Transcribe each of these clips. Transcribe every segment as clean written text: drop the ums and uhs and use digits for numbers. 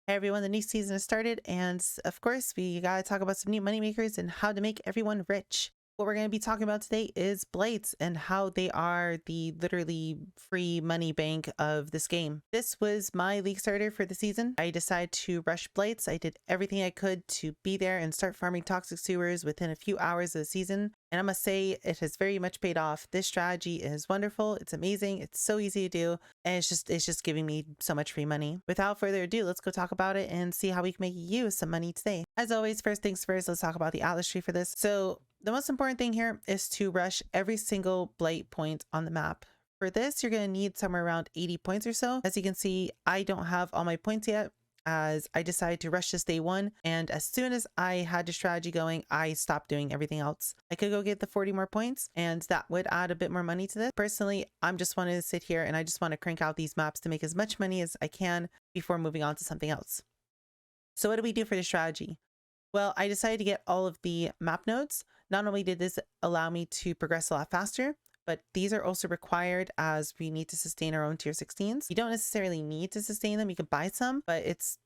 Hey everyone, the new season has started, and of course, we gotta talk about some new money makers and how to make everyone rich. What we're going to be talking about today is Blights and how they are the literally free money bank of this game. This was my league starter for the season. I decided to rush Blights. I did everything I could to be there and start farming toxic sewers within a few hours of the season. And I must say, it has very much paid off. This strategy is wonderful. It's amazing. It's so easy to do. And it's just giving me so much free money. Without further ado, let's go talk about it and see how we can make you some money today. As always, first things first, let's talk about the Atlas tree for this. So the most important thing here is to rush every single blight point on the map. For this, you're going to need somewhere around 80 points or so. As you can see, I don't have all my points yet, as I decided to rush this day one. And as soon as I had the strategy going, I stopped doing everything else. I could go get the 40 more points and that would add a bit more money to this. Personally, I'm just wanting to sit here and I just want to crank out these maps to make as much money as I can before moving on to something else. So what do we do for the strategy? Well, I decided to get all of the map nodes. Not only did this allow me to progress a lot faster, but these are also required as we need to sustain our own tier 16s. You don't necessarily need to sustain them. You can buy some, but it's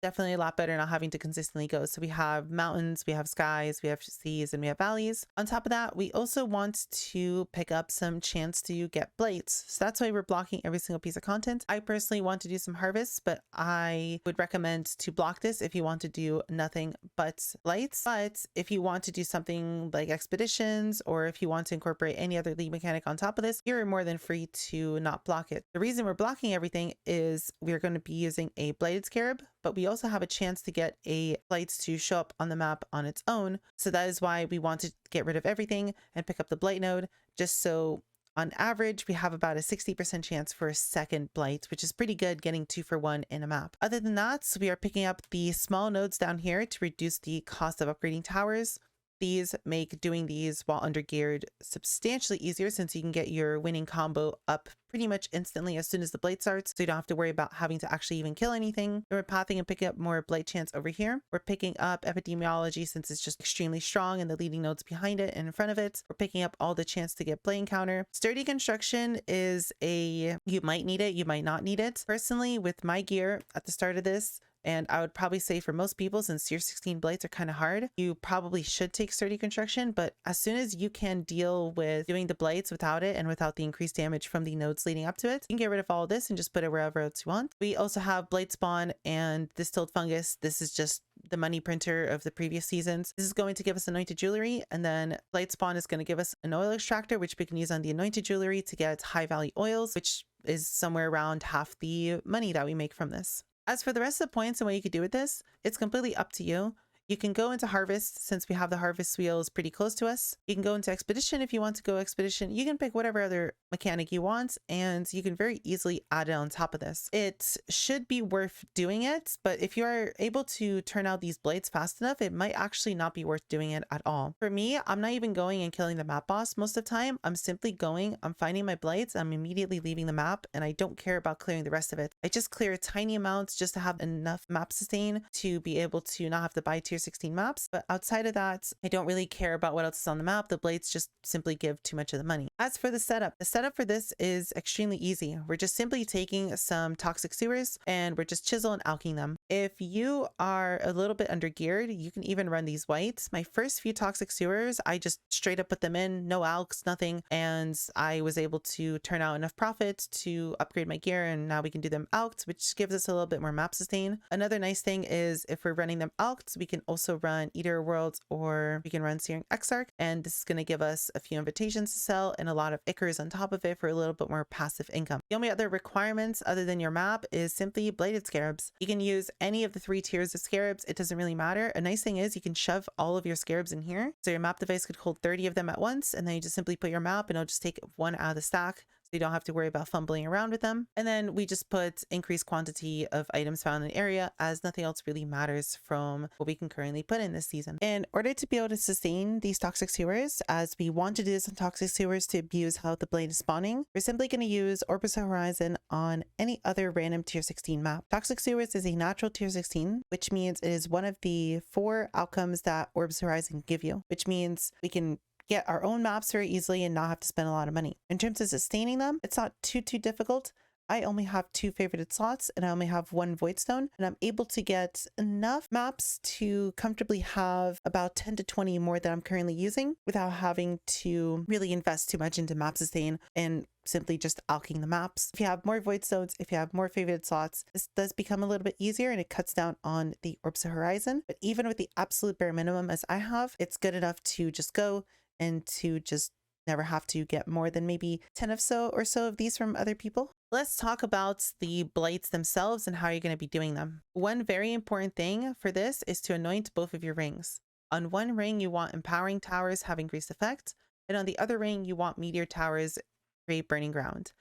definitely a lot better not having to consistently go. So we have mountains, we have skies, we have seas, and we have valleys. On top of that, we also want to pick up some chance to get blights. So that's why we're blocking every single piece of content. I personally want to do some harvests, but I would recommend to block this if you want to do nothing but blights. But if you want to do something like expeditions, or if you want to incorporate any other league mechanic on top of this, you're more than free to not block it. The reason we're blocking everything is we're going to be using a blighted scarab, but we also have a chance to get a blight to show up on the map on its own. So that is why we want to get rid of everything and pick up the blight node, just so on average we have about a 60% chance for a second blight, which is pretty good, getting 2 for 1 in a map. Other than that, so we are picking up the small nodes down here to reduce the cost of upgrading towers. These make doing these while under geared substantially easier, since you can get your winning combo up pretty much instantly as soon as the blight starts, so you don't have to worry about having to actually even kill anything. And we're pathing and picking up more blight chance over here. We're picking up epidemiology, since it's just extremely strong and the leading nodes behind it and in front of it. We're picking up all the chance to get blight encounter. Sturdy construction is you might need it, you might not need it. Personally, with my gear at the start of this, and I would probably say for most people, since tier 16 blights are kind of hard, you probably should take sturdy construction. But as soon as you can deal with doing the blights without it and without the increased damage from the nodes leading up to it, you can get rid of all of this and just put it wherever else you want. We also have blight spawn and distilled fungus. This is just the money printer of the previous seasons. This is going to give us anointed jewelry, and then blight spawn is going to give us an oil extractor, which we can use on the anointed jewelry to get high value oils, which is somewhere around half the money that we make from this. As for the rest of the points and what you could do with this, it's completely up to you. You can go into harvest, since we have the harvest wheels pretty close to us. You can go into expedition if you want to go expedition. You can pick whatever other mechanic you want, and you can very easily add it on top of this. It should be worth doing it, but if you are able to turn out these blades fast enough, it might actually not be worth doing it at all. For me, I'm not even going and killing the map boss most of the time. I'm simply going, I'm finding my blades, I'm immediately leaving the map, and I don't care about clearing the rest of it. I just clear tiny amounts just to have enough map sustain to be able to not have to buy tier 16 maps. But outside of that, I don't really care about what else is on the map. The blades just simply give too much of the money. As for the setup for this is extremely easy. We're just simply taking some toxic sewers and we're just chisel and alking them. If you are a little bit under geared, you can even run these whites. My first few toxic sewers, I just straight up put them in, no alks, nothing, and I was able to turn out enough profit to upgrade my gear, and now we can do them alked, which gives us a little bit more map sustain. Another nice thing is if we're running them alked, we can also run Eater Worlds, or we can run Searing Exarch, and this is going to give us a few invitations to sell and a lot of Ichors on top of it for a little bit more passive income. The only other requirements other than your map is simply bladed scarabs. You can use any of the 3 tiers of scarabs, it doesn't really matter. A nice thing is you can shove all of your scarabs in here, so your map device could hold 30 of them at once, and then you just simply put your map and it'll just take 1 out of the stack, so you don't have to worry about fumbling around with them. And then we just put increased quantity of items found in the area, as nothing else really matters from what we can currently put in this season. In order to be able to sustain these toxic sewers, as we want to do this on toxic sewers to abuse how the blade is spawning, we're simply going to use Orbis Horizon on any other random tier 16 map. Toxic sewers is a natural tier 16, which means it is one of the 4 outcomes that Orbis Horizon give you, which means we can get our own maps very easily and not have to spend a lot of money. In terms of sustaining them, it's not too difficult. I only have 2 favorited slots and I only have 1 void stone, and I'm able to get enough maps to comfortably have about 10 to 20 more that I'm currently using without having to really invest too much into map sustain and simply just alking the maps. If you have more void stones, if you have more favorited slots, this does become a little bit easier and it cuts down on the orbs of horizon. But even with the absolute bare minimum as I have, it's good enough to just go and to just never have to get more than maybe 10 or so of these from other people. Let's talk about the blights themselves and how you're going to be doing them. One very important thing for this is to anoint both of your rings. On one ring, you want empowering towers have increased effect, and on the other ring, you want meteor towers create burning ground.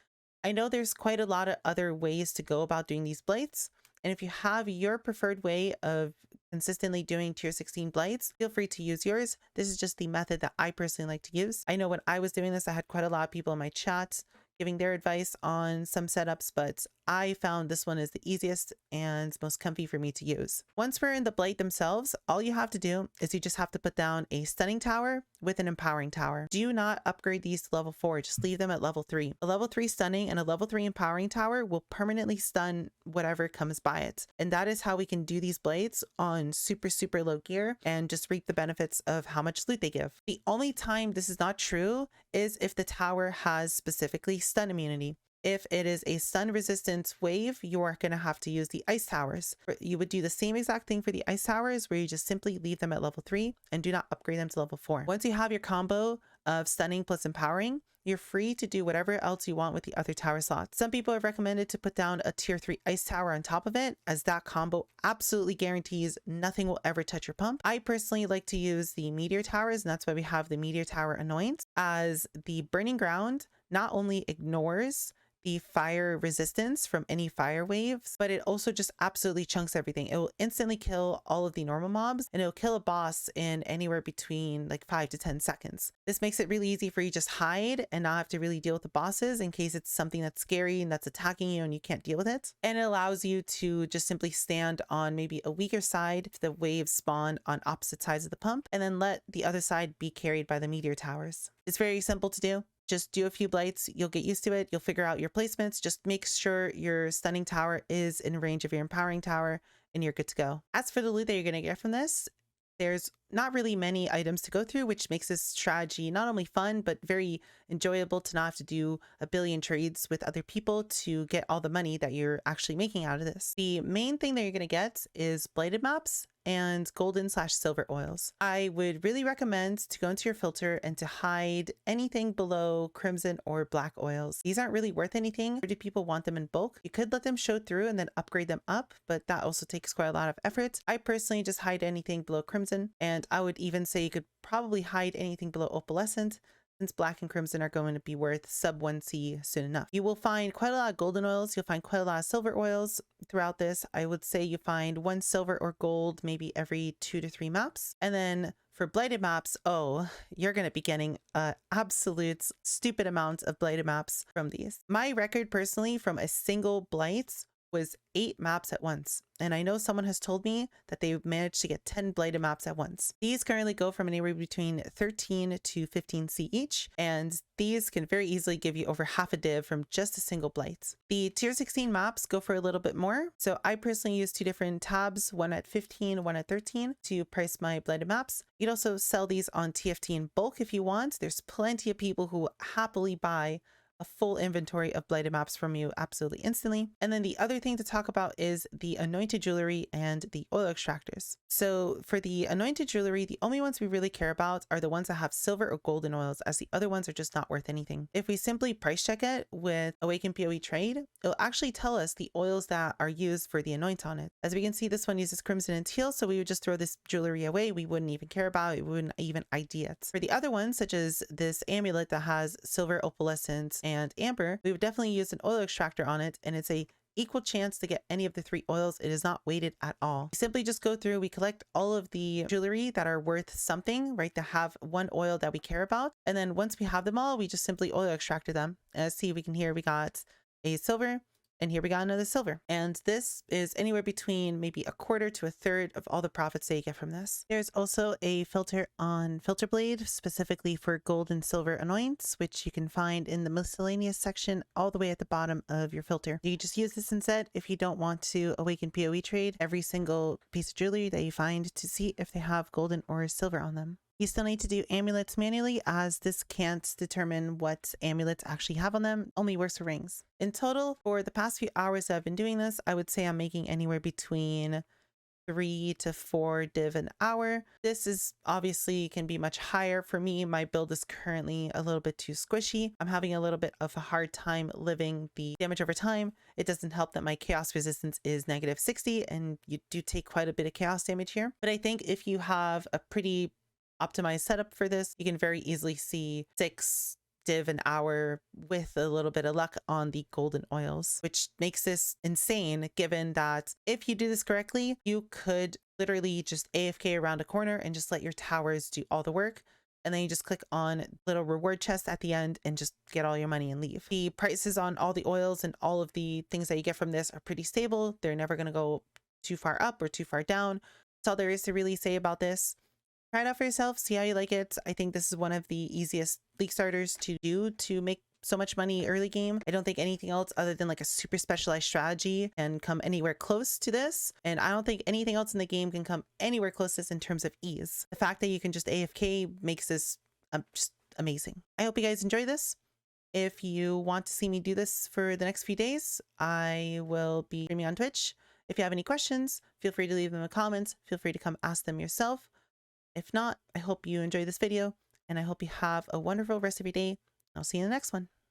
I know there's quite a lot of other ways to go about doing these blights, and if you have your preferred way of consistently doing tier 16 blights, feel free to use yours. This is just the method that I personally like to use. I know when I was doing this, I had quite a lot of people in my chat giving their advice on some setups, but I found this one is the easiest and most comfy for me to use. Once we're in the blight themselves, all you have to do is you just have to put down a stunning tower with an empowering tower. Do not upgrade these to level 4, just leave them at level 3. A level 3 stunning and a level 3 empowering tower will permanently stun whatever comes by it. And that is how we can do these blades on super low gear and just reap the benefits of how much loot they give. The only time this is not true is if the tower has specifically stun immunity. If it is a stun resistance wave, you are going to have to use the ice towers. You would do the same exact thing for the ice towers, where you just simply leave them at level 3 and do not upgrade them to level 4. Once you have your combo of stunning plus empowering, you're free to do whatever else you want with the other tower slots. Some people have recommended to put down a tier 3 ice tower on top of it, as that combo absolutely guarantees nothing will ever touch your pump. I personally like to use the meteor towers, and that's why we have the meteor tower anoint, as the burning ground not only ignores the fire resistance from any fire waves, but it also just absolutely chunks everything. It will instantly kill all of the normal mobs, and it'll kill a boss in anywhere between like 5 to 10 seconds. This makes it really easy for you to just hide and not have to really deal with the bosses in case it's something that's scary and that's attacking you and you can't deal with it. And it allows you to just simply stand on maybe a weaker side if the waves spawn on opposite sides of the pump, and then let the other side be carried by the meteor towers. It's very simple to do. Just do a few blights, you'll get used to it, you'll figure out your placements, just make sure your stunning tower is in range of your empowering tower and you're good to go. As for the loot that you're going to get from this, there's not really many items to go through, which makes this strategy not only fun, but very enjoyable to not have to do a billion trades with other people to get all the money that you're actually making out of this. The main thing that you're going to get is blighted maps and golden/silver oils. I would really recommend to go into your filter and to hide anything below crimson or black oils. These aren't really worth anything, or do people want them in bulk? You could let them show through and then upgrade them up, but that also takes quite a lot of effort. I personally just hide anything below crimson, and I would even say you could probably hide anything below opalescent, since black and crimson are going to be worth sub 1C soon enough. You will find quite a lot of golden oils. You'll find quite a lot of silver oils throughout this. I would say you find 1 silver or gold maybe every 2 to 3 maps. And then for blighted maps, oh, you're going to be getting an absolute stupid amount of blighted maps from these. My record personally from a single blight was 8 maps at once. And I know someone has told me that they managed to get 10 blighted maps at once. These currently go from anywhere between 13 to 15C each, and these can very easily give you over half a div from just a single blight. The tier 16 maps go for a little bit more. So I personally use 2 different tabs, one at 15, one at 13 to price my blighted maps. You'd also sell these on TFT in bulk if you want. There's plenty of people who will happily buy a full inventory of blighted maps from you absolutely instantly. And then the other thing to talk about is the anointed jewelry and the oil extractors. So for the anointed jewelry, the only ones we really care about are the ones that have silver or golden oils, as the other ones are just not worth anything. If we simply price check it with Awaken PoE trade, it'll actually tell us the oils that are used for the anoint on it. As we can see, this one uses crimson and teal, so we would just throw this jewelry away. We wouldn't even care about it. We wouldn't even ID it. For the other ones, such as this amulet that has silver, opalescent, and amber, we would definitely use an oil extractor on it, and it's a equal chance to get any of the 3 oils. It is not weighted at all. We simply just go through, we collect all of the jewelry that are worth something, right, to have 1 oil that we care about, and then once we have them all, we just simply oil extracted them. As see, we can hear we got a silver, And here we got another silver. And this is anywhere between maybe a quarter to a third of all the profits that you get from this. There's also a filter on Filter Blade specifically for gold and silver annoyance, which you can find in the miscellaneous section all the way at the bottom of your filter. You just use this instead if you don't want to awaken PoE trade every single piece of jewelry that you find to see if they have golden or silver on them. You still need to do amulets manually, as this can't determine what amulets actually have on them, only works for rings. In total, for the past few hours that I've been doing this, I would say I'm making anywhere between 3 to 4 div an hour. This is obviously can be much higher. For me, my build is currently a little bit too squishy. I'm having a little bit of a hard time living the damage over time. It doesn't help that my chaos resistance is -60 and you do take quite a bit of chaos damage here. But I think if you have a pretty optimized setup for this, you can very easily see 6 div an hour with a little bit of luck on the golden oils, which makes this insane given that if you do this correctly, you could literally just AFK around a corner and just let your towers do all the work. And then you just click on little reward chest at the end and just get all your money and leave. The prices on all the oils and all of the things that you get from this are pretty stable. They're never going to go too far up or too far down. That's all there is to really say about this. Try it out for yourself, see how you like it. I think this is one of the easiest league starters to do to make so much money early game. I don't think anything else other than like a super specialized strategy can come anywhere close to this. And I don't think anything else in the game can come anywhere close to this in terms of ease. The fact that you can just AFK makes this just amazing. I hope you guys enjoy this. If you want to see me do this for the next few days, I will be streaming on Twitch. If you have any questions, feel free to leave them in the comments. Feel free to come ask them yourself. If not, I hope you enjoy this video and I hope you have a wonderful rest of your day. I'll see you in the next one.